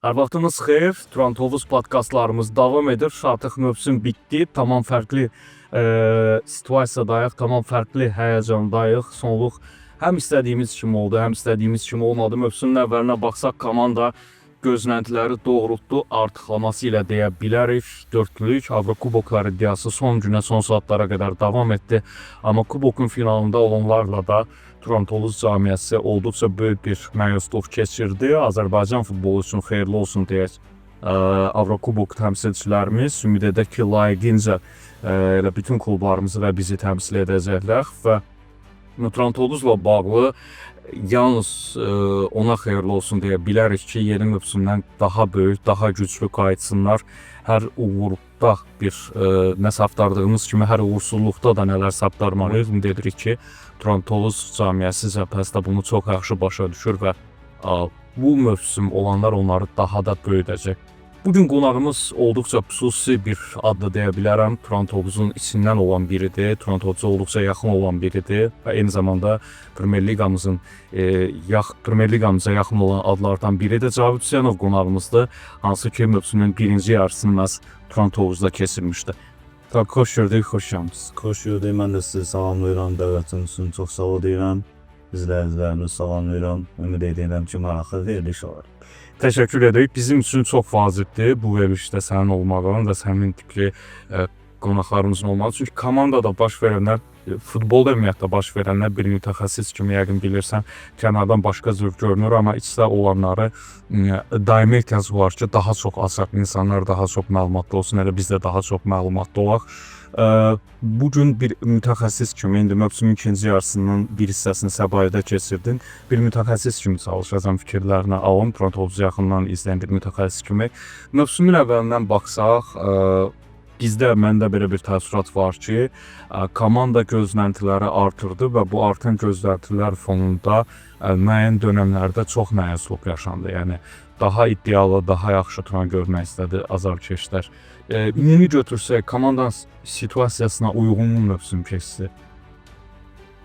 Hər vaxtınız xeyir. Turan Tovuz podkastlarımız davam edir. Artıq mövsüm bitdi. Tamam fərqli situasiyadayıq, tamam fərqli həyəcandayıq. Sonluq həm istədiyimiz kimi oldu, həm istədiyimiz kimi olmadı. Mövsümün əvvəlinə baxsaq, komanda gözləntiləri doğrultdu artıqlaması ilə deyə bilərik. Dörtlük Avrokuboklar iddiası son günə, son saatlara qədər davam etdi. Amma kubokun finalında olanlarla da Turan Tovuz camiəsi olduqca böyük bir məyusluq keçirdi. Azərbaycan futbolu üçün xeyirli olsun deyək. Avrokubok təmsilçilərimiz ümid edək ki, layiqincə elə bütün klublarımızı və bizi təmsil edəcəklər və Turan Tovuzla bağlı yalnız ona xeyirli olsun deyə bilərik ki, yeni mövsümdən daha böyük, daha güclü qayıtsınlar. Hər uğurda bir nə saptardığımız kimi hər uğursuzluqda da nələr saptarmalıyıq. Ümid edirik ki, Turan Tovuz camiəsi cəbhəsində bunu çox yaxşı başa düşür və bu mövsüm olanlar onları daha da böyüdəcək. Bugün qonağımız olduqca xüsusi bir adlı deyə bilərəm. Turan Tovuzun içindən olan biridir. Turan Tovuza olduqca yaxın olan biridir və eyni zamanda Premyer Liqamıza yaxın olan adlardan biridir. Cavid Hüseynov qonağımızdır. Hansı ki mövsümün birinci yarısını məhz Turan Tovuzda keçirmişdi. Tabii xoş gördük, xoş gəlmisiniz. Xoş gördük. Mən də sizi salamlayıram. Dəvətiniz üçün çox sağ ol deyirəm. İzləyicilərimizi salamlayıram. Ümid edirəm ki, maraqlı veriliş olar. Təşəkkür edirik. Bizim üçün çox vacibdir bu verilişdə sənin olmağın və sənin tipli qonaqlarımızın olmağı. Çünki komandada baş verənlər, futbolda ümumiyyətlə baş verənlər bir mütəxəssis kimi yəqin bilirsən, kənardan başqa cür görünür, amma içdə olanları daimi ehtiyac var ki, daha çox açaq insanlar daha çox məlumatlı olsun, elə biz də daha çox məlumatlı olaq. Bugün bir mütəxəssis kimi, indi mövsümün ikinci yarısının bir hissəsini Səbahidə keçirdin. Bir mütəxəssis kimi çalışacağam, fikirlərini alım. Turan Tovuzu yaxından izləyən bir mütəxəssis kimi. Mövsümün əvvəlindən baxsaq, bizdə, məndə belə bir təəssürat var ki, komanda gözləntiləri artırdı və bu artan gözləntilər fonunda müəyyən dönəmlərdə çox məyusluq yaşandı. Yəni daha iddialı, daha yaxşı Turan görmək istədi azarkeşlər. Ümumi götürsək, komandanın situasiyasına uyğun mövsüm keçdi.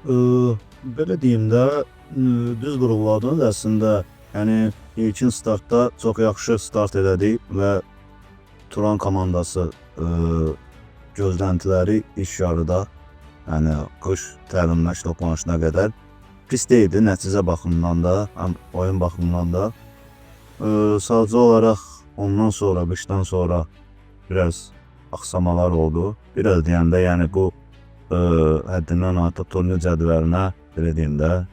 Belə deyim də, düz vurğuladınız əslində. Yəni ilkin startda çox yaxşı start elədik və Turan komandası gözləntiləri iş yarıda, yəni qış təlimləş toplanışına qədər pis deyildi, nəticə baxımından da, həm oyun baxımından da. Sadəcə olaraq ondan sonra, qışdan sonra biraz axsamalar oldu. Biraz deyəndə, yəni bu həddindən artıq turnir cədvəlinə, belə deyim də,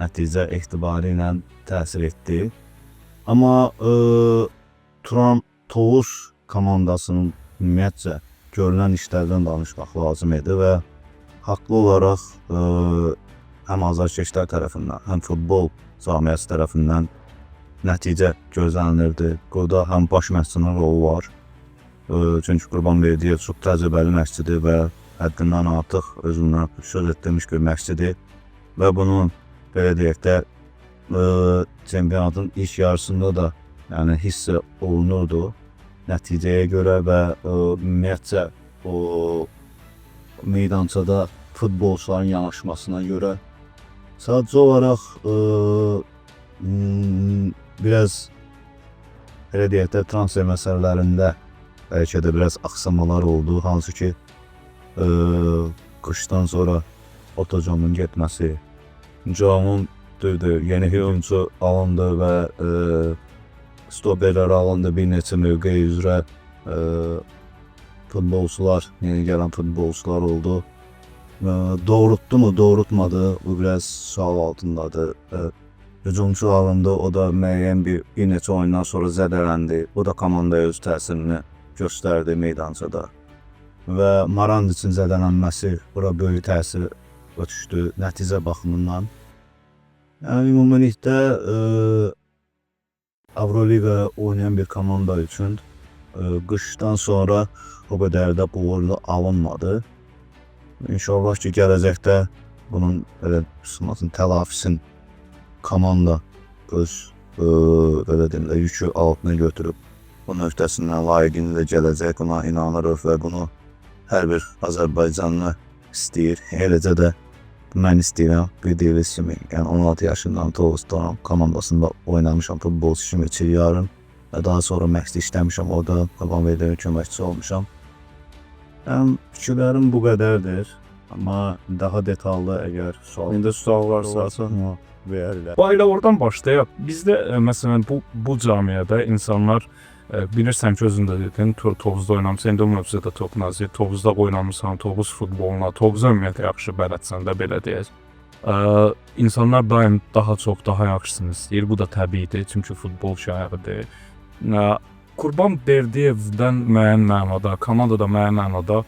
nəticə etibarı ilə təsir etdi. Amma Turan Tovuz komandasının ümumiyyətcə görülən işlərdən danışmaq lazım idi və haqlı olaraq həm azarkeşlər tərəfindən, həm futbol camiəsi tərəfindən nəticə gözlənilirdi. Burada həm baş məşqçinin rolu var. Çünki Qurbanverdiyev çox təcrübəli məşqçidir və həddindən artıq özündən söz etdirmiş bir məşqçidir. Və bunun, belə deyək də, çempionatın ilk yarısında da yəni hiss olunurdu nəticəyə görə və ümumiyyətcə o meydançada futbolçuların yanaşmasına görə. Sadəcə olaraq biraz, belə deyək də, transfer məsələlərində bəlkə də biraz axsamalar oldu. Hansı ki, qışdan sonra Otacamın getməsi, Camın yeni hücumçu alındı və stoperlər alındı, bir neçə mövqe üzrə futbolçular, yeni gələn futbolçular oldu. Doğrultdu mu, doğrultmadı, bu biraz sual altındadır. Hücumçu alındı, o da müəyyən bir neçə oyundan sonra zədələndi. O da komandaya öz təsirini göstərdi meydançada. Və Marandicin zədələnməsi bura böyük təsir ötüşdü nəticə baxımından. Yəni ümumilikdə Avroliqa oynayan bir komanda üçün qışdan sonra o qədər də uğurlu alınmadı. İnşallah ki, gələcəkdə bunun tələfisin komanda öz yükü altına götürüb bunun öhdəsindən layiqincə gələcək, buna inanırıq və bunu hər bir Azərbaycanlı istəyir. Eləcə də mən istəyirəm, bildiyiniz kimi, yəni 16 yaşından Tovuz komandasında oynamışam futbolçu kimi ki, yarın və daha sonra məşqdə işləmişəm, orada Qurbanverdiyə köməkçisi olmuşam. Fikirlərim bu qədərdir. Amma daha detallı əgər sual varsa verərlər. Bu ailə oradan başlayaq. Bizdə məsələn bu cəmiyyədə insanlar bilirsən ki, özün də dedin, Tovuzda oynamısan, indi o mövzuda toxunacağıq. Tovuzda oynamısan, Tovuz futboluna, Tovuza ümumiyyətlə yaxşı bələdsən də belə deyək. İnsanlar daim daha çox, daha yaxşısını istəyir. Bu da təbiidir, çünki futbol şəhəridir. Qurbanverdiyevdən müəyyən mənada, komandada müəyyən mənada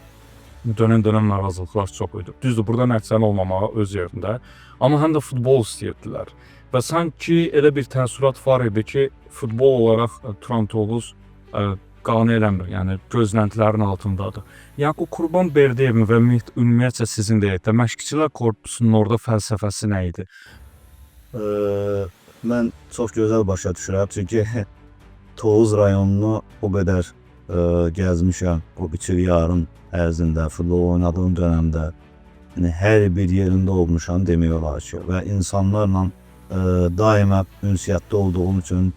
dönən narazılıqlar çox idi. Düzdür, burada nəticəli olmamağı öz yerində. Amma həm də futbol istəyirdilər. Və sanki elə bir təəssürat var idi ki, futbol olaraq Turan Tovuz qane eləmir, yəni gözləntilərin altındadır. Yəni Qurbanverdiyevin və ümumiyyətlə sizin də məşqçilər korpusunun orada fəlsəfəsi nə idi? Mən çox gözəl başa düşürəm, çünki Tovuz rayonunu o qədər gəzmişəm, o 3 il yarım ərzində, futbol oynadığım dönəmdə. Yəni, hər bir yerində olmuşam demək olar ki, və insanlarla daima ünsiyyətdə olduğum üçün,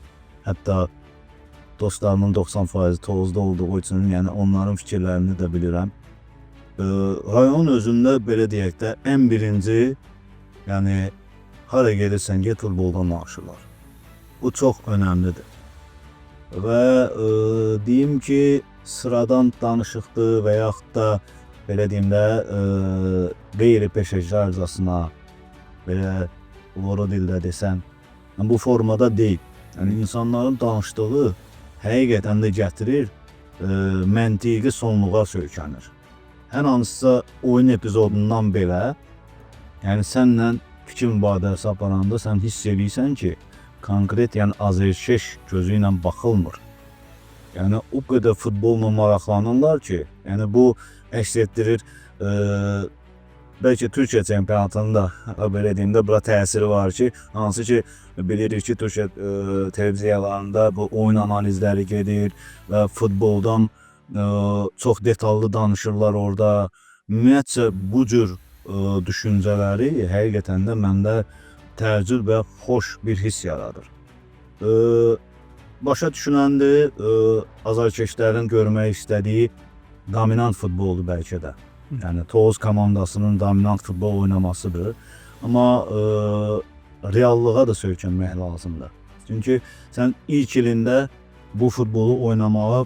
hətta dostlarımın 90% Tovuzda olduğu üçün, yəni onların fikirlərini də bilirəm. Rayon özündə belə deyək də, ən birinci, yəni hara gelirsən get futboldan danışırlar. Bu çox önəmlidir. Və deyim ki, sıradan danışıqdır və yaxud da belə deyim də qeyri-peşəkarcasına, belə Loro dildə desən, bu formada deyil. Yəni insanların danışdığı həqiqətən də gətirir, məntiqi sonluğa söykənir. Hər hansısa oyun epizodundan belə, yəni sənlə fikir mübadiləsi aparanda sən hiss edirsən ki, konkret, yəni azərkeş gözü ilə baxılmır. Yəni o qədər futbolla maraqlanırlar ki, yəni bu əks etdirir, bəlkə Türkiyə çempionatının da belə deyim də bura təsiri var ki, hansı ki bilirik ki, Türkiyə televiziyalarında bu oyun analizləri gedir və futboldan çox detallı danışırlar orada. Ümumiyyətcə bu cür düşüncələri həqiqətən də məndə təəccüb və xoş bir hiss yaradır. Başa düşüləndir, azarkeşlərin görmək istədiyi dominant futboldur bəlkə də. Yəni Tovuz komandasının dominant futbol oynamasıdır. Amma reallığa da söykənmək lazımdır. Çünki sən ilk ilində bu futbolu oynamağa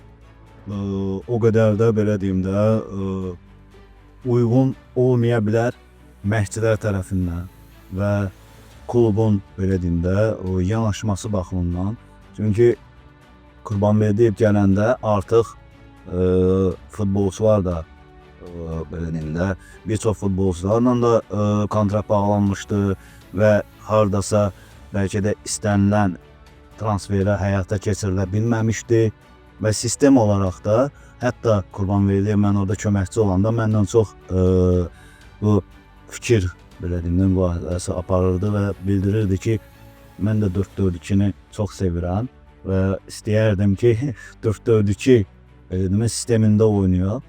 o qədər də belə deyim də uyğun olmaya bilər məşqçilər tərəfindən və klubun belə deyim də o yanaşması baxımından. Çünki Qurbanverdiyev gələndə artıq futbolçular da belə deyim də bir çox futbolçularla da kontrakt bağlanmışdı və hardasa bəlkə də istənilən transferə həyata keçirilə bilməmişdi və sistem olaraq da hətta Qurbanverdiyev mən orada köməkçi olanda məndən çox bu fikir belə deyim də mübarizəsi aparırdı və bildirirdi ki, mən də 4-4-2-ni çox sevirəm və istəyərdim ki 4-4-2 sistemində oynayaq.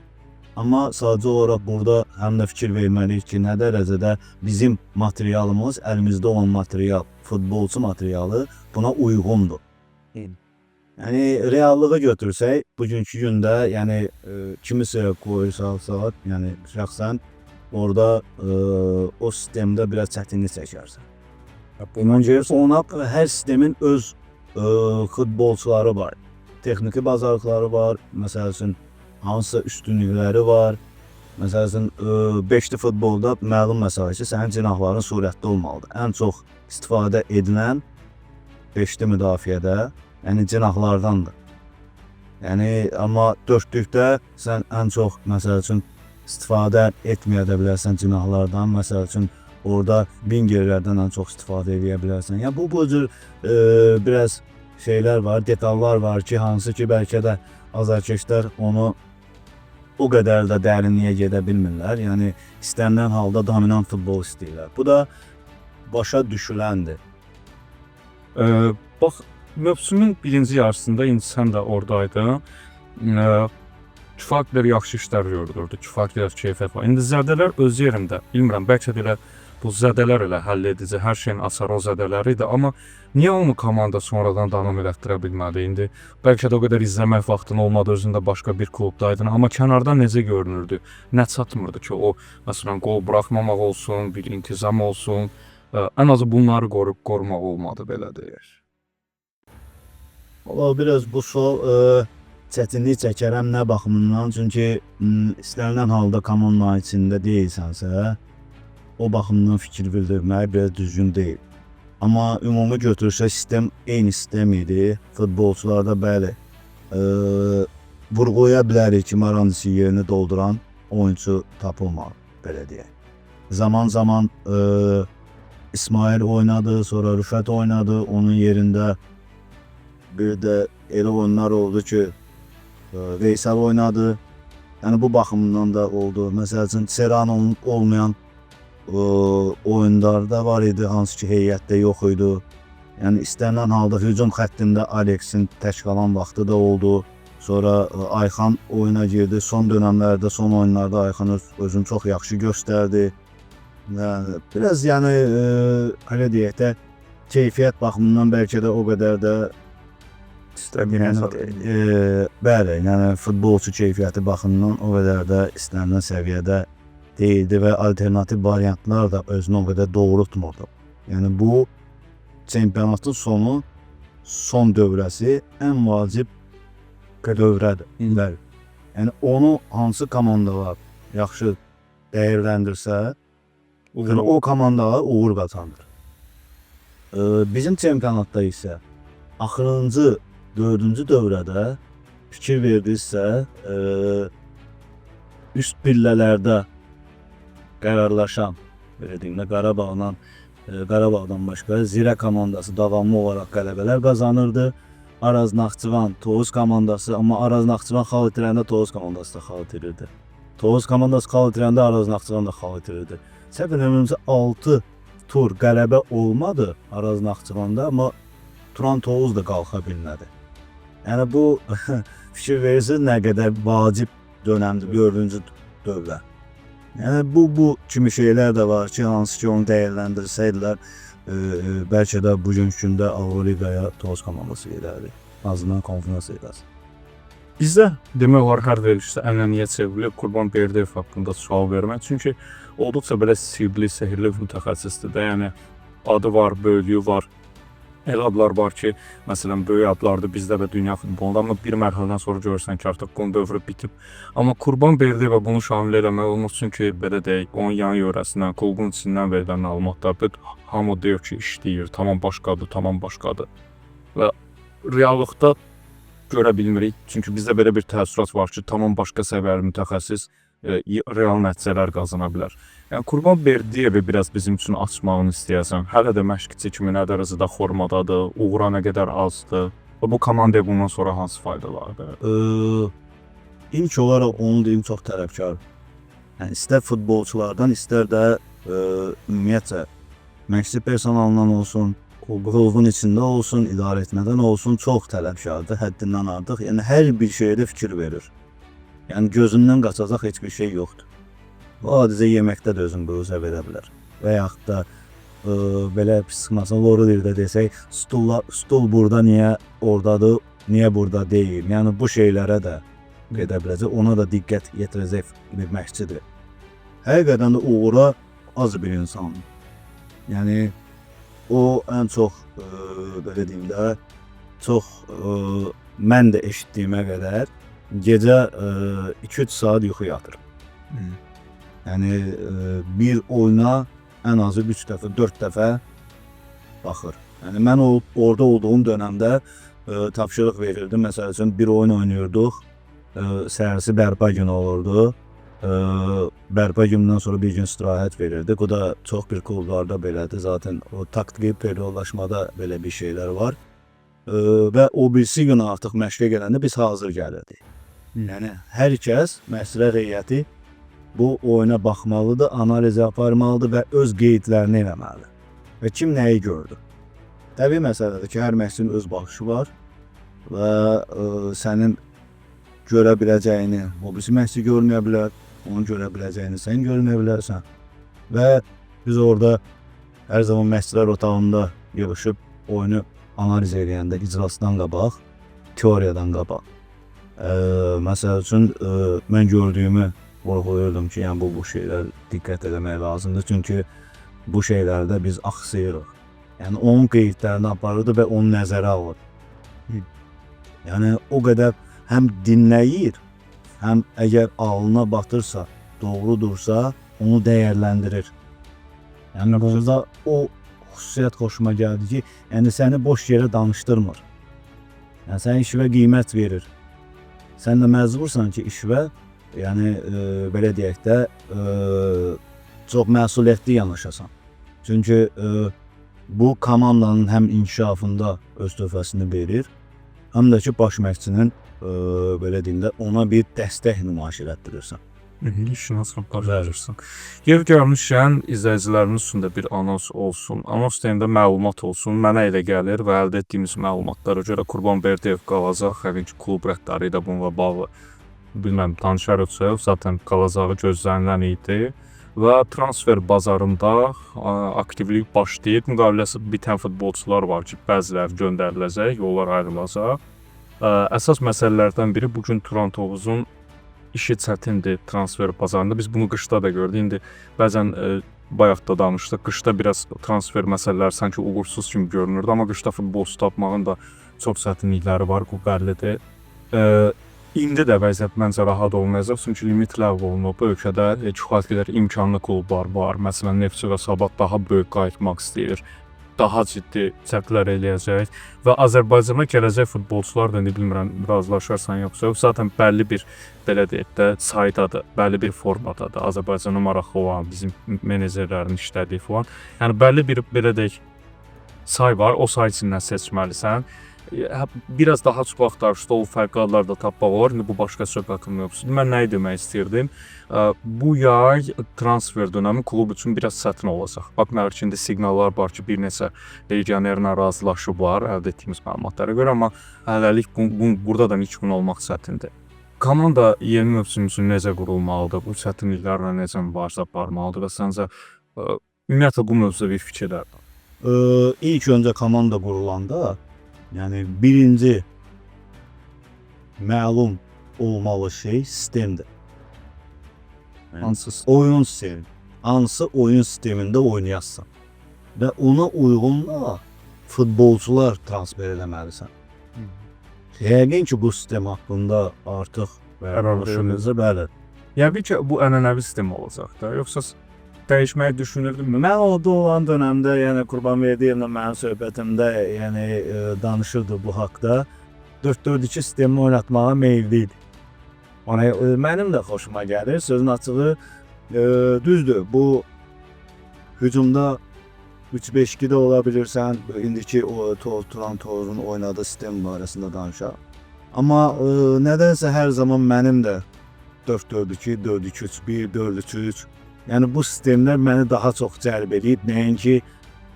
Amma sadəcə olaraq burada həm də fikir verməliyik ki, nə dərəcədə bizim materialımız, əlimizdə olan material, futbolçu materialı buna uyğundur. Yəni reallığı götürsək, bugünkü gündə, yəni kimisə qoyursa, yəni şəxsən orada o sistemdə biraz çətinlik çəkərsən. Bundan görürsə ona hər sistemin öz futbolçuları var, texniki bazarlıqları var, məsəl üçün hansısa üstünlükləri var. Məsəl üçün 5-li futbolda məlum məsələ ki, sənin cinahların surətli olmalıdır. Ən çox istifadə edilən 5-li müdafiədə yəni cinahlardandır. Yəni amma 4-lükdə sən ən çox məsəl üçün istifadə etməyə də bilərsən cinahlardan. Məsəl üçün orada bingerlərdən ən çox istifadə edə bilərsən. Yəni bu cür biraz şeylər var, detallar var ki, hansı ki bəlkə də azarkeşlər onu o qədər də dərinliyə gedə bilmirlər. Yəni istənilən halda dominant futbol istəyirlər. Bu da başa düşüləndir. Bax, mövsümün birinci yarısında indi sən də oradaydın. Kifayət yaxşı işlər gördürdü, kifayət keyfiyyət var. İndi zərdələr öz yerində. Bilmirəm, bəlkə də elə bu zədələr elə həll edici, hər şeyin açarı o zədələr idi. Amma niyə onu komanda sonradan davam elətdirə bilmədi? İndi bəlkə də o qədər izləmək vaxtın olmadı, özün də başqa bir klubdaydın. Amma kənardan necə görünürdü? Nə çatmırdı ki, o məsələn qol buraxmamaq olsun, bir intizam olsun, ən azı bunları qorumaq olmadı belə deyək. Valla biraz bu sual çətinlik çəkərəm nə baxımından, çünki istənilən halda komandanın içində deyilsənsə, o baxımdan fikir bildirmək biraz düzgün deyil. Amma ümumi götürsə sistem eyni sistem idi. Futbolçularda bəli vurğulaya bilərik ki, Marançı yerini dolduran oyuncu tapılmadı, belə deyək. Zaman zaman İsmail oynadı, sonra Rüfət oynadı, onun yerində bir də elə oyunlar oldu ki, Veysel oynadı. Yəni bu baxımdan da oldu. Məsəl üçün Serrano'nun olmayan oyunlarda var idi, hansı ki heyətdə yox idi. Yəni istənilən halda hücum xəttində Alex'in tək qalan vaxtı da oldu. Sonra Ayxan oyuna girdi. Son dönəmlərdə, son oyunlarda Ayxan özünü çox yaxşı göstərdi. Biraz yəni elə deyək də keyfiyyət baxımından bəlkə də o qədər də bəli, yəni futbolçu keyfiyyəti baxımından o qədər də istənilən səviyyədə deyildi və alternativ variantlar da özünü o qədər doğrultmurdu. Yəni bu çempionatın sonu, son dövrəsi ən vacib dövrədir. Bəli. Yəni onu hansı komandalar yaxşı dəyərləndirsə, yəni o komandalar uğur qazanır. Bizim çempionatda isə axırıncı 4-cü dövrədə fikir verdinizsə, üst pillələrdə qərarlaşan, belə deyim də, Qarabağdan başqa Zirə komandası davamlı olaraq qələbələr qazanırdı. Araz Naxçıvan, Tovuz komandası, amma Araz Naxçıvan xal itirəndə Tovuz komandası da xal itirirdi. Tovuz komandası xal itirəndə Araz Naxçıvan da xal itirirdi. Səhv eləmirəmsə 6 tur qələbə olmadı Araz Naxçıvanda, amma Turan Tovuz da qalxa bilmədi. Yəni bu fikir verirsiniz nə qədər vacib dönəmdir 4-cü dövrə. Yəni bu kimi şeylər də var ki, hansı ki onu dəyərləndirsəydilər, bəlkə də bugünkü gündə Avroligaya Tovuz komandası gedərdi. Azından konferans liqası. Bizdə demək olar hər verilişdə əməliyyat çevrilib Qurban Berdiyev haqqında sual vermək. Çünki olduqca belə sirli, sehirli mütəxəssisdir də. Yəni adı var, böyüklüyü var. Elə adlar var ki, məsələn, böyük adlardır bizdə və dünya futbolunda, amma bir mərhələdən sonra görürsən ki, artıq bunun dövrü bitib. Amma Qurban Berdiyevə bunu şamil eləmək olmaz, çünki belə deyək, onun yan yörəsindən, klubun içindən verilən məlumatlar hamı deyir ki, işləyir, tamam başqadır. Və reallıqda görə bilmirik, çünki bizdə belə bir təəssürat var ki, tamam başqa səviyyəli mütəxəssis real nəticələr qazana bilər. Yəni Qurban Berdiyevi biraz bizim üçün açmağını istəyəsən, hələ də məşqçi kimi nə dərəcədə formadadır, uğura nə qədər azdır və bu komandaya bundan sonra hansı faydaları verir? İlk olaraq onu deyim, çox tələbkar. Yəni istər futbolçulardan, istər də ümumiyyətcə məşqçi personalından olsun, klubun içində olsun, idarə etmədən olsun, çox tələbkardır, həddindən artıq. Yəni hər bir şeydə fikir verir. Yəni gözündən qaçacaq heç bir şey yoxdur. O adicə yeməkdə də özünü büruzə verə bilər. Və yaxud da belə psixmasına doğru dildə desək, stul burada niyə oradadır, niyə burada deyil. Yəni bu şeylərə də gedə biləcək, ona da diqqət yetirəcək bir məşqçidir. Həqiqətən də uğura az bir insandır. Yəni o ən çox belə deyim də, çox mən də eşitdiyimə qədər gecə 2-3 saat yuxu yatır. Yəni bir oyuna ən azı 3 dəfə, 4 dəfə baxır. Yəni mən orada olduğum dönəmdə tapşırıq verirdim. Məsəl üçün bir oyun oynayırdıq. Səhərsi bərpa günü olurdu. Bərpa günündən sonra bir gün istirahət verirdik. O da çox bir klublarda belədir. Zaten o taktiki periodlaşmada belə bir şeylər var. Və o birisi gün artıq məşqə gələndə biz hazır gəlirdik. Yəni hər kəs, məşqçilər heyəti bu oyuna baxmalıdır, analiz aparmalıdır və öz qeydlərini eləməlidir. Və kim nəyi gördü? Təbii məsələdir ki, hər məşqçinin öz baxışı var və sənin görə biləcəyini o birisi məşqçi görməyə bilər, onun görə biləcəyini sən görməyə bilərsən. Və Biz orada hər zaman məşqçilər otağında yığışıb oyunu analiz edəndə iclasdan qabaq, teoriyadan qabaq. Məsəl üçün mən gördüyümü vurğulayırdım ki, yəni bu şeylər diqqət etmək lazımdır. Çünki bu şeylərdə biz axsayırıq. Yəni onun qeydlərini aparırdı və onu nəzərə alır. Yəni o qədər həm dinləyir, həm əgər ağlına batırsa, doğrudursa, onu dəyərləndirir. Yəni burada o xüsusiyyət xoşuma gəldi ki, yəni səni boş yerə danışdırmır. Yəni sən işvə qiymət verir. Sən də məcbursan ki, işvə, yəni belə deyək də, çox məsuliyyətli yanaşasan. Çünki bu komandanın həm inkişafında öz töhfəsini verir, həm də ki, baş məşqçinin belə deyim də, ona bir dəstək nümayiş elətdirirsən. İşin asıl paylaşırsan. Yer gəlmişkən izləyicilərimiz üçün də bir anons olsun. Anons deyəndə məlumat olsun. Mənə elə gəlir və əldə etdiyimiz məlumatlara görə Qurbanberdiyev qalacaq. Həqiqi ki, klub rəhbəri ilə bununla bağlı bilməm tanışarıqsa, zaten qalacağı gözlənilən idi. Və transfer bazarında aktivlik başlayıb. Müqaviləsi bitən futbolçular var ki, bəziləri göndəriləcək, yollar ayrılacaq. Əsas məsələlərdən biri bugün Turan Tovuzun işi çətindir transfer bazarında. Biz bunu qışda da gördük. İndi bəzən bayaq da danışdıq. Qışda biraz transfer məsələləri sanki uğursuz kimi görünürdü, amma qışda futbolçu tapmağın da çox çətinlikləri var, bu bəllidir. İndi də vəziyyət məncə rahat olmayacaq, çünki limit ləğv olunub. Ölkədə kifayət qədər imkanlı klublar var. Məsələn, Neftçi və Sabah daha böyük qayıtmaq istəyir. Daha ciddi çəkilər eləyəcək və Azərbaycana gələcək futbolçular da, bilmirəm, razılaşarsan yoxsa yox, zaten bəlli bir, belə deyək də, saydadır, bəlli bir formadadır. Azərbaycana maraqlı olan bizim menecerlərin işlədiyi falan. Yəni bəlli bir, belə deyək, say var, o say içindən seçməlisən. Biraz daha çox axtarışda o fərqli adlar da tapmaq olar. İndi bu başqa söhbətin mövzusudur. Mən nəyi demək istirdim? Bu yay transfer dönəmi klub üçün biraz çətin olacaq. Baxmayaraq ki, indi siqnallar var ki, bir neçə legionerlə razılaşıblar əldə etdiyimiz məlumatlara görə, amma hələlik burada da nikun olmaq çətindir. Komanda yeni mövsüm üçün necə qurulmalıdır? Bu çətinliklərlə necə mübarizə aparmalıdır və səncə ümumiyyətlə bu mövzuda bir fikirlər var? İlk öncə komanda qurulanda, yəni birinci məlum olmalı şey sistemdir. Hansı Oyun sistemi. Hansı oyun sistemində oynayasın. Və ona uyğun da futbolçular transfer eləməlisən. Yəqin ki, bu sistem haqqında artıq Danışılır. bəli. Yəqin ki, bu ənənəvi sistem olacaq da, yoxsa dəyişməyi düşünürdünmü? Mən orada olan dönəmdə, yəni Qurbanberdiyevlə mənim söhbətimdə, yəni danışırdı bu haqqda. 4-4-2 sistemini oynatmağa meyilli idi. Ona mənim də xoşuma gəlir. Sözün açığı düzdür. Bu hücumda 3-5-2-də ola bilirsən. İndiki o Turan Tovuzun oynadığı sistem barəsində danışaq. Amma nədənsə hər zaman mənim də 4-4-2, 4-2-3-1, 4-3-3, yəni bu sistemlər məni daha çox cəlb edib, nəinki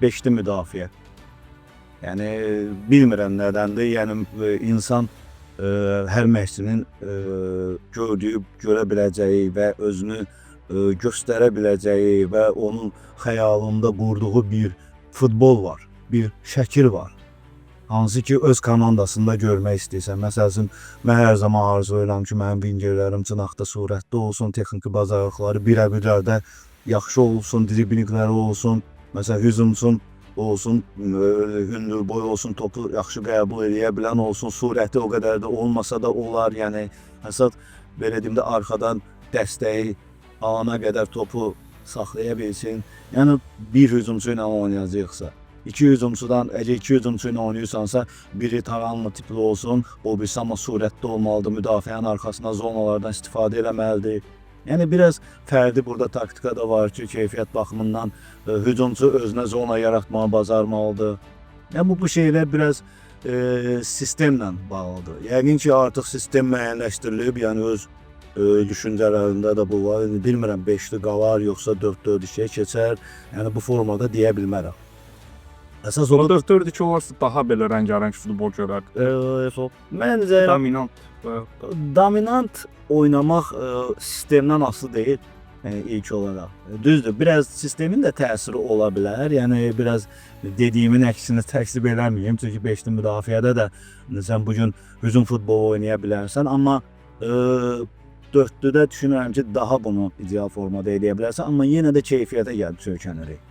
5-li müdafiə. Yəni bilmirəm nədəndir. Yəni insan hər məşqçinin gördüyü, görə biləcəyi və özünü göstərə biləcəyi və onun xəyalında qurduğu bir futbol var, bir şəkil var. Hansı ki, öz komandasında görmək istəyirsən. Məsəl üçün, mən hər zaman arzulayıram ki, mənim vingerlərim cınaqda surətdə olsun, texniki bacarıqları birə-birlərdə yaxşı olsun, driblingləri olsun, məsələn, hücumçun olsun, hündürboy olsun, topu yaxşı qəbul edə bilən olsun, surəti o qədər də olmasa da olar. Yəni, əsas belə deyim də, arxadan dəstəyi alana qədər topu saxlaya bilsin. Yəni, bir hücumçu ilə oynayacaqsa, İki hücumçudan, əgər iki hücumçu ilə oynayırsansa, biri taranlı tipli olsun, o birisi amma surətli olmalıdır, müdafiənin arxasına zonalardan istifadə eləməlidir. Yəni biraz fərdi burada taktika da var ki, keyfiyyət baxımından hücumçu özünə zona yaratmağı bacarmalıdır. Yəni bu şeylər biraz sistemlə bağlıdır. Yəqin ki, artıq sistem müəyyənləşdirilib, yəni öz düşüncələrində də bu var. Bilmirəm 5-li qalar, yoxsa 4-4-2-yə keçər. Yəni bu formada deyə bilmərəm. Əsas o 4-4-2 olarsa daha belə rəngarəng futbol görərdik. Məncə Dominant. dominant oynamaq sistemdən asılı deyil. ilk olarak. Düzdür, biraz sistemin də təsiri ola bilər. Yəni biraz dediyimin əksini təksib eləməyim. Çünki 5-li müdafiədə də sən bu gün hücum futbolu oynaya bilərsən, amma 4-lüdə düşünürəm ki, daha bunu ideal formada eləyə bilərsən, amma yenə də keyfiyyətə gəlib söykənirik.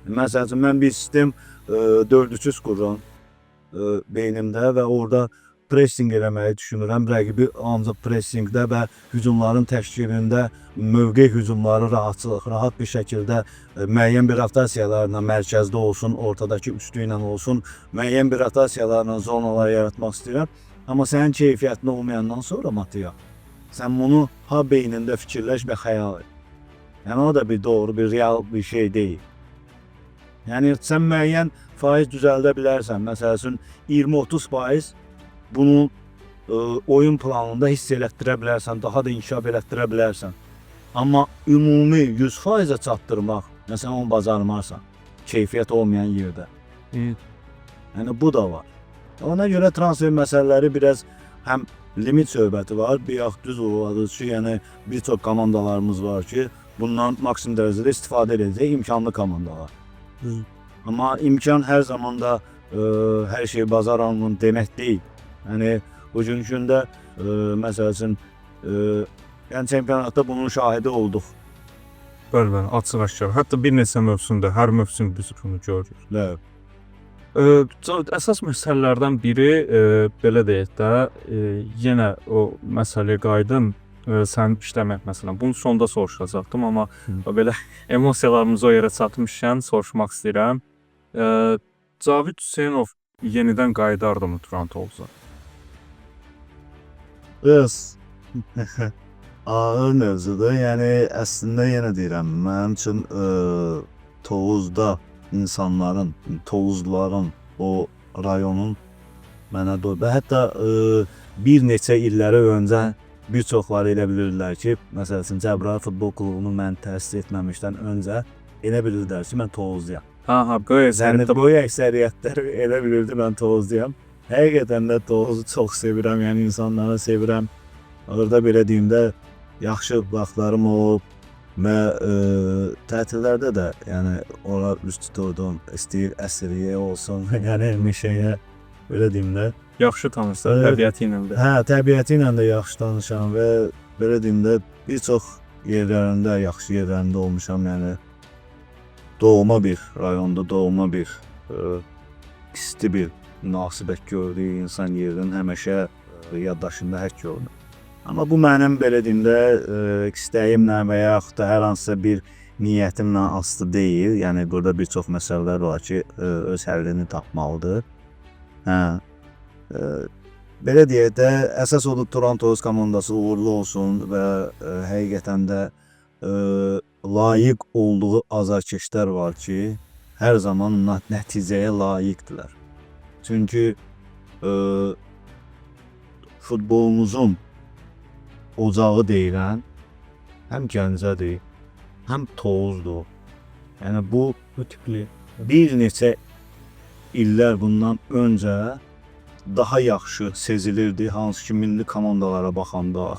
Məsəl üçün mən bir sistem 4-3 qururam beynimdə və orada pressing eləməyi düşünürəm. Rəqibi ancaq pressingdə və hücumların təşkilində mövqe hücumları rahat bir şəkildə müəyyən bir rotasiyalarla mərkəzdə olsun, ortadakı üçlü ilə olsun, müəyyən bir rotasiyalarla zonalar yaratmaq istəyirəm. Amma sənin keyfiyyətin olmayandan sonra Matiya, sən bunu ha beynində fikirləş və xəyal et. Yəni o da bir doğru, bir real bir şey deyil. Yəni sən müəyyən faiz düzəldə bilərsən. Məsəl üçün 20-30% bunu oyun planında hiss elətdirə bilərsən, daha da inkişaf elətdirə bilərsən. Amma ümumi 100%-ə çatdırmaq, məsələn, onu bacarmarsan, keyfiyyət olmayan yerdə. Yəni bu da var. Ona görə transfer məsələləri biraz həm limit söhbəti var, bir yax düz oladır ki, yəni bir çox komandalarımız var ki, bundan maksimum dərəcədə istifadə edəcək imkanlı komandalar. Amma imkan hər zaman da hər şey bazar alınır demək deyil. Yəni bugünkü gündə məsəl üçün yəni çempionatda bunun şahidi olduq. Bəli, açıq aşkar. Hətta bir neçə mövsümdə, hər mövsüm biz bunu görürük. Bəli. Əsas məsələlərdən biri belə deyək də, yenə o məsələyə qayıdım. Sən işləmək məsələn. Bunu sonda soruşacaqdım, amma belə emosiyalarımız o yerə çatmışkən soruşmaq istəyirəm. Cavid Hüseynov yenidən qayıdardımı Turantoza? Biraz ağır mövzudur. Yəni əslində yenə deyirəm, mənim üçün Tovuzda insanların, Tovuzluların, o rayonun mənə və hətta bir neçə illəri öncə bir çoxları elə bilirdilər ki, məsəl üçün Cəbrayıl futbol klubunu mən təsis etməmişdən öncə elə bilirdilər ki, mən Tovuzluyam. Boyu əksəriyyətlər elə bilirdi mən Tovuzluyam. Həqiqətən də Tovuzu çox sevirəm, yəni insanları sevirəm. Orada belə deyimdə yaxşı vaxtlarım olub və tətillərdə də yəni ora üst tuturdum. İstəyir əsriyə olsun, yəni meşəyə belə deyim də. Yaxşı tanışsan təbiəti ilə də. Hə, təbiəti ilə də yaxşı tanışam və belə deyim də bir çox yerlərində, yaxşı yerlərində olmuşam, yəni doğma bir rayonda, doğma bir isti bir münasibət gördüyü insan yerinin həmişə yaddaşında həkk olunur. Amma bu mənim belə deyim də istəyimlə və yaxud da hər hansısa bir niyyətimlə asılı deyil. Yəni burada bir çox məsələlər var ki, öz həllini tapmalıdır. Hə. Belə deyək də, əsas odur Turantoz komandası uğurlu olsun və həqiqətən də layiq olduğu azarkeşlər var ki, hər zaman nəticəyə layiqdilər. Çünki futbolumuzun ocağı deyilən həm Gəncədir, həm Tovuzdur. Yəni bu tipli bir neçə illər bundan öncə daha yaxşı sezilirdi, hansı ki milli komandalara baxanda.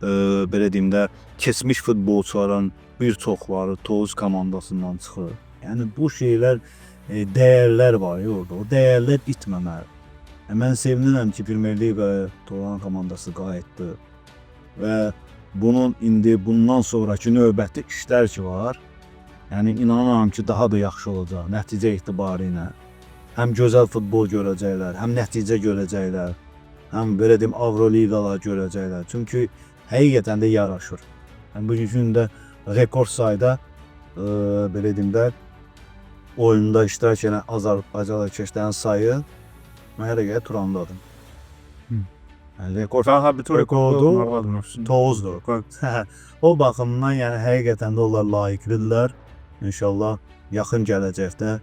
Belə deyim də, keçmiş futbolçuların bir çoxları Tovuz komandasından çıxır. Yəni bu şeylər, dəyərlər var orada, o dəyərlər itməməli. Mən sevinirəm ki, Premier Liqaya Toran komandası qayıtdı və bunun indi bundan sonraki növbəti işlər ki var, yəni inanıram ki, daha da yaxşı olacaq nəticə etibarı ilə. Həm gözəl futbol görəcəklər, həm nəticə görəcəklər, həm belə deyim Avroliqalar görəcəklər. Çünki həqiqətən də yaraşır. Yəni bu gün də rekord sayda belə deyim də oyunda iştirak edən azarkeşlərin sayı mənə elə gəlir Turandadır. Yəni rekordu Tovuzdur. O baxımdan yəni həqiqətən də onlar layiqlidirlər. İnşallah yaxın gələcəkdə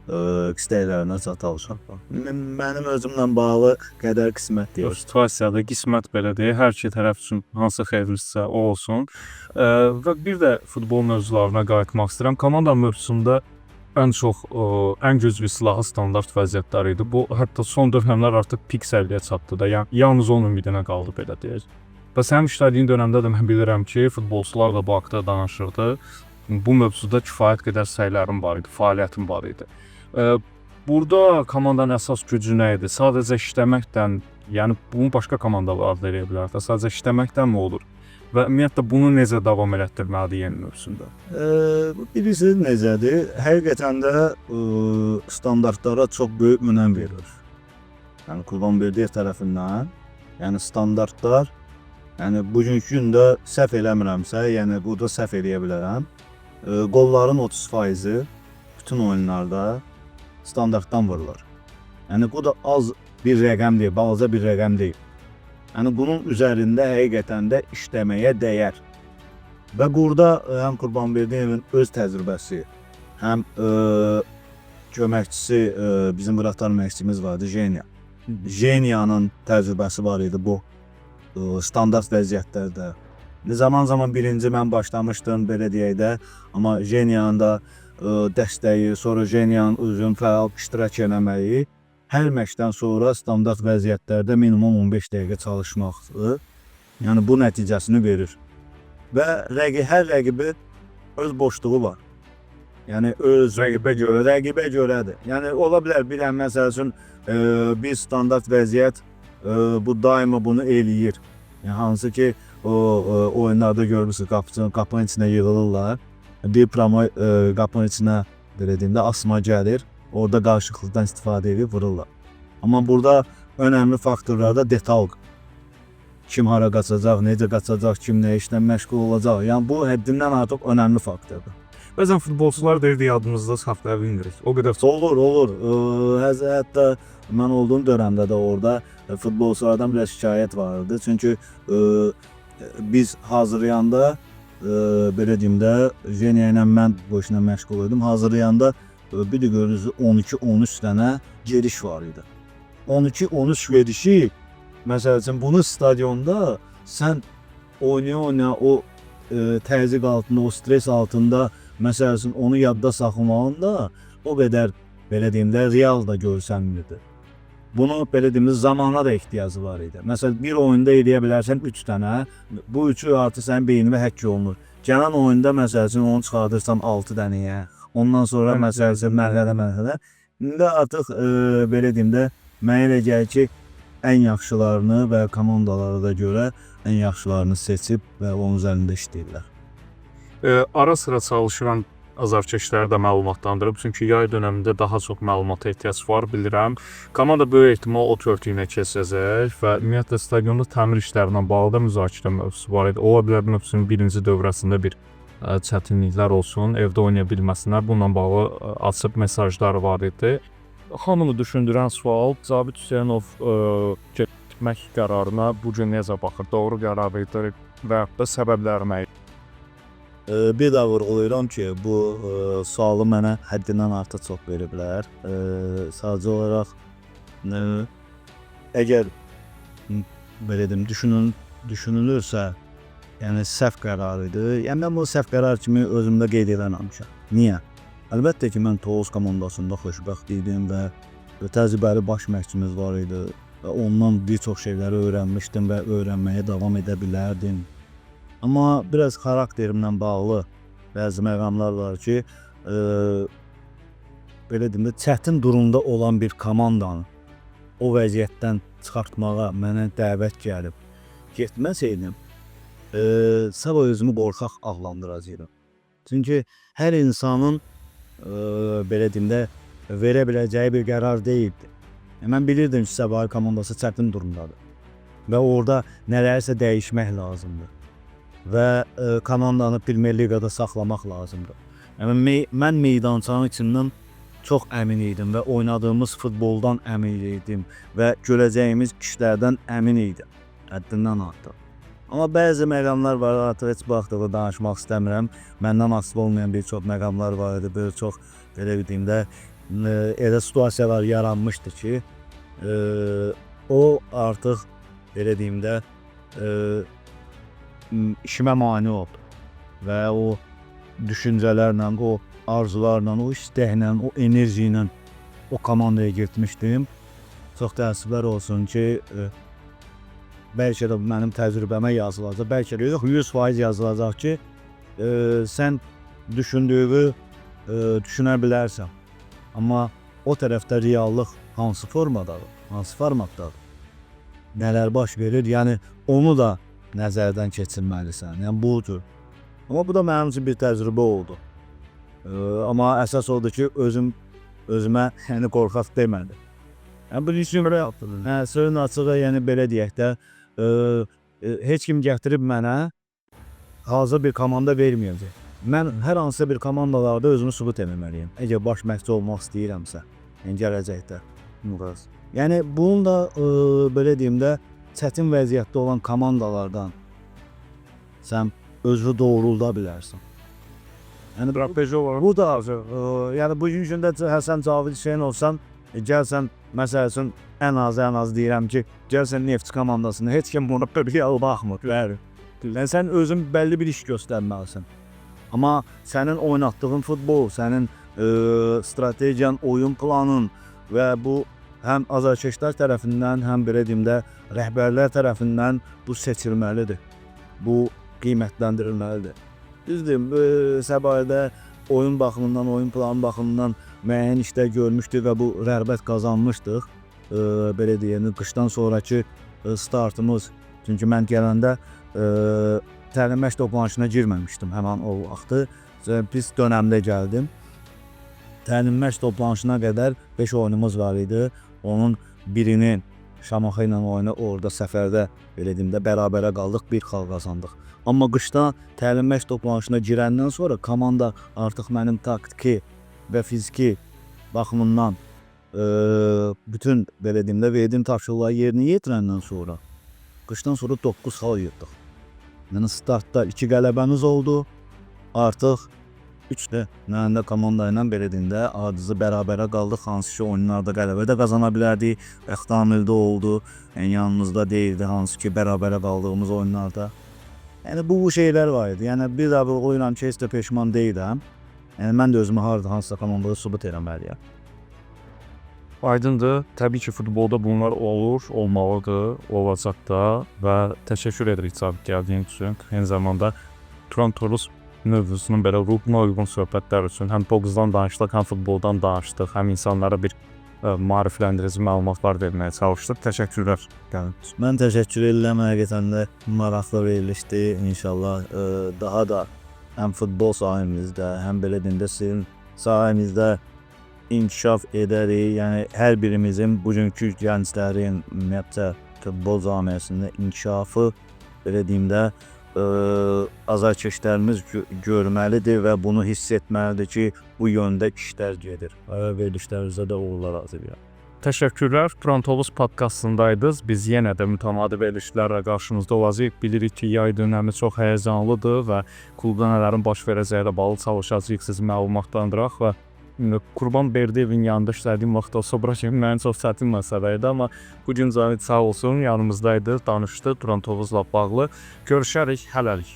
istəklərinə çatalışam. Mənim özümlə bağlı qədər qismət deyir. Situasiyada qismət belədir. Hər iki tərəf üçün hansı xeyirlisə o olsun. Və bir də futbol mövzularına qayıtmaq istəyirəm. Komanda mövzusunda ən çox, ən güclü silahı standart vəziyyətləri idi. Bu, hətta son dövrlər artıq pik səviyyəyə çatdı da. Yəni, yalnız onun ümidinə qaldı belə deyək. Və sənin işlədiyin dönəmdə də mən bilirəm ki, futbolçular da bu haqda danışırdı. Bu mövzuda kifayət qədər səylərin var idi, fəaliyyətin var idi. Burada komandanın əsas gücü nə idi? Sadəcə işləməkdən, yəni bunu başqa komandalar da eləyə bilər də, sadəcə işləməkdənmi olur? Və ümumiyyətlə bunu necə davam elətdirməlidir yeni mövsümdə? Bilirsiniz necədir? Həqiqətən də standartlara çox böyük önəm verilir. Yəni Qurbanverdiyev tərəfindən, yəni standartlar, yəni bugünkü gündə səhv eləmirəmsə, yəni burada səhv eləyə bilərəm. Qolların 30%-i bütün oyunlarda standartdan vurulur. Yəni bu da az bir rəqəm deyil, balaca bir rəqəm deyil. Yəni bunun üzərində həqiqətən də işləməyə dəyər. Və burada həm Qurbanverdiyevin öz təcrübəsi, həm köməkçisi, bizim vuraqlar məşqçimiz vardı, Jenya. Jenyanın təcrübəsi var idi bu standart vəziyyətlərdə. Zaman birinci mən başlamışdım, belə deyək də, amma Jenyanın da dəstəyi, sonra Jenyanın özünün fəal iştirak eləməyi, hər məşqdən sonra standart vəziyyətlərdə minimum 15 dəqiqə çalışmaqdır. Yəni bu nəticəsini verir. Və hər rəqibin öz boşluğu var. Yəni öz rəqibə görədir. Yəni ola bilər bir dənə məsəl üçün bir standart vəziyyət bu daima bunu eləyir. Yəni hansı ki o oyunlarda görmüsünüz, qapının içinə yığılırlar. Bir promo qapının içinə belə deyim də asma gəlir. Orada qarşılıqlıqdan istifadə edib vururlar. Amma burada önəmli faktorlarda detal. Kim hara qaçacaq, necə qaçacaq, kim nə işlə məşğul olacaq. Yəni bu həddindən artıq önəmli faktordur. Bəzən futbolçular deyirdi yadımızda saxlaya bilmirik. O qədər Olur. Hətta mən olduğum dövrdə də orada futbolçulardan biraz şikayət vardı. Çünki biz hazırlayanda belə deyim də Jenya ilə mən bu işlə məşğul idim. Hazırlayanda bir də görürsünüz 12-13 dənə gediş var idi. 12-13 gedişi, məsəl üçün bunu stadionda sən oynaya o təzyiq altında, o stres altında məsəl üçün onu yadda saxlamağın da o qədər belə deyim də real da görsənmirdi. Bunu belə deyim zamana da ehtiyacı var idi. Məsələn bir oyunda eləyə bilərsən 3 dənə, bu üçü artıq sənin beyninə həkk olunur. Gələn oyunda məsəl üçün onu çıxardırsan 6 dənəyə. Ondan sonra məsəl üçün mərhələ. İndi artıq belə deyim də mənə elə gəlir ki, ən yaxşılarını və komandalara da görə ən yaxşılarını seçib və onun üzərində işləyirlər. Ara sıra çalışıram azarkeşləri də məlumatlandırıb, çünki yay dönəmində daha çox məlumata ehtiyac var, bilirəm. Komanda böyük ehtimal ot örtüyünə keçəcək və ümumiyyətlə stadionda təmir işlərindən bağlı da müzakirə mövzusu var idi. Ola bilər mövzunun birinci dövrəsində bir çətinliklər olsun, evdə oynaya bilməsinlər. Bununla bağlı açıq mesajlar var idi. Hamını düşündürən sual, Zabit Hüseynov getmək qərarına bu gün necə baxır? Doğru qərar idi və ya da səbəbləri nə idi? Bir də vurğulayıram ki, bu sualı mənə həddindən artıq çox veriblər. Sadəcə olaraq əgər belə deyim, düşünülürsə, yəni səhv qərar idi. Yəni mən bu səhv qərar kimi özümdə qeyd eləməmişəm. Niyə? Əlbəttə ki, mən Tovuz komandasında xoşbəxt idim və təcrübəli baş məşqçimiz var idi və ondan bir çox şeyləri öyrənmişdim və öyrənməyə davam edə bilərdim. Amma biraz xarakterimlə bağlı bəzi məqamlar var ki, belə deyim də çətin durumda olan bir komandanı o vəziyyətdən çıxartmağa mənə dəvət gəlib getməsəydim, sabah özümü qorxaq adlandıracaqdım. Çünki hər insanın belə deyim də verə biləcəyi bir qərar deyildi. Mən bilirdim ki, Səbahi komandası çətin durumdadır və orada nələrsə dəyişmək lazımdır və komandanı Premyer Liqada saxlamaq lazımdır. Mən meydançanın içindən çox əmin idim və oynadığımız futboldan əmin idim və görəcəyimiz işlərdən əmin idim. Həddindən artıq. Amma bəzi məqamlar var, artıq heç bu haqda danışmaq istəmirəm. Məndən asılı olmayan bir çox məqamlar var idi, bir çox belə deyim də elə situasiyalar yaranmışdı ki, o artıq belə deyim də işimə mane oldu və o düşüncələrlə, o arzularla, o istəklə, o enerji ilə o komandaya getmişdim. Çox təəssüflər olsun ki, bəlkə də mənim təcrübəmə yazılacaq, bəlkə də yox, 100% yazılacaq ki, sən düşündüyünü düşünə bilərsən. Amma o tərəfdə reallıq hansı formadadır, hansı formatdadır, nələr baş verir, yəni onu da nəzərdən keçirməlisən. Yəni budur. Amma bu da mənim üçün bir təcrübə oldu. Amma əsas odur ki, özümə yəni qorxaq demədim. Yəni bunu üçün belə yapdım. Sözün açığı, yəni belə deyək də, heç kim gətirib mənə hazır bir komanda verməyəcək. Mən hər hansısa bir komandalarda özümü sübut etməliyəm. Əgər baş məşqçi olmaq istəyirəmsə, yəni gələcəkdə. Yəni bunun da belə deyim də, çətin vəziyyətdə olan komandalardan sən özünü doğrulda bilərsən. Yəni Strateji olaraq bu da yəni bugün gündə Həsən Cavid Hüseyn olsan, gəlsən məsəl üçün ən az deyirəm ki, gəlsən Neftçi komandasında heç kim buna real baxmır. Bəli. Yəni sən özün bəlli bir iş göstərməlisən. Amma sənin oynatdığın futbol, sənin strategiyan, oyun planın və bu həm azarkeşlər tərəfindən, həm belə deyim də rəhbərlər tərəfindən bu seçilməlidir. Bu qiymətləndirilməlidir. Düzdür, Səbahidə oyun baxımından, oyun planı baxımından müəyyən işlər görmüşdük və bu rəğbət qazanmışdıq. Belə deyək, qışdan sonraki startımız, çünki mən gələndə təlim məşq toplanışına girməmişdim həmin o vaxtı. Pis dönəmdə gəldim. Təlim məşq toplanışına qədər 5 oyunumuz var idi. Onun birinin Şamaxı ilə oyunu orada səfərdə belə deyim də bərabərə qaldıq, bir xal qazandıq. Amma qışda təlim məşq toplanışına girəndən sonra komanda artıq mənim taktiki və fiziki baxımından bütün belə deyim də verdiyim tapşırıqları yerinə yetirəndən sonra qışdan sonra 9 xal yığdıq. Yəni startda 2 qələbəmiz oldu. Artıq 3 də nəhəndə komanda ilə belə deyim də acizə bərabərə qaldıq. Hansı ki oyunlarda qələbə də qazana bilərdik. Bəxtamildə oldu. Yəni yanımızda deyildi hansı ki bərabərə qaldığımız oyunlarda. Yəni bu şeylər var idi. Yəni bir daha bu oyunla heç də peşman deyiləm. Yəni mən də özümü harda hansısa komandada sübut etməliyəm. aydındır. Təbii ki, futbolda bunlar olur, olmalıdır, olacaq da və təşəkkür edirik Cavid gəldiyin üçün. Eyni zamanda Turan Torus mövzusunun belə ruhuna uyğun söhbətlər üçün həm boksdan danışdıq, həm futboldan danışdıq, həm insanlara bir maarifləndirici məlumatlar verməyə çalışdıq. Təşəkkürlər. Mən təşəkkür edirəm, həqiqətən də maraqlı verilişdi. İnşallah daha da həm futbol sahəmizdə, həm belə deyim də sizin sahəmizdə inkişaf edərik. Yəni hər birimizin bugünkü gənclərin ümumiyyətlə futbol cəmiyyətində inkişafı belə deyim də azarkeşlərimiz görməlidir və bunu hiss etməlidir ki, bu yöndə işlər gedir. Verilişlərimizdə də uğurlar arzulayıram. Təşəkkürlər. Turan Tovuz podkastındaydınız. Biz yenə də mütəmadi verilişlərlə qarşınızda olacağıq. Bilirik ki, yay dönəmi çox həyəcanlıdır və klubda nələrin baş verəcəyi ilə bağlı çalışacağıq sizi məlumatlandıraq və Qurban Berdiyevin yanında işlədiyim vaxtda Sobra kimi mənim çox çətin məsələ idi, amma bu gün Cavid sağ olsun yanımızdaydı, danışdı Turan Tovuzla bağlı. Görüşərik, hələlik.